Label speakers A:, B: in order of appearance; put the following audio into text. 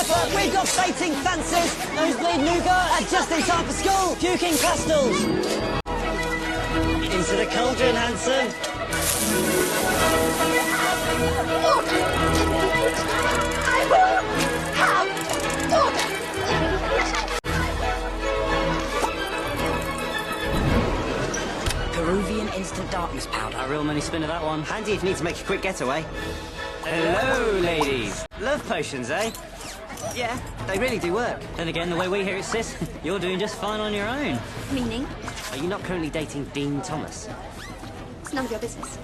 A: pepper. We've got plating fancies, nosebleed nougat, and just in time for school, puking pastels. Into the cauldron, handsome.
B: I will have order.
A: Peruvian instant darkness powder.
C: A real money spinner, that one.
D: Handy if you need to make a quick getaway.
C: Hello, ladies.
D: Love potions, eh? Yeah, they really do work.
C: Then again, the way we hear it, sis, you're doing just fine on your own.
B: Meaning?
D: Are you not currently dating Dean Thomas?
B: It's none of your business.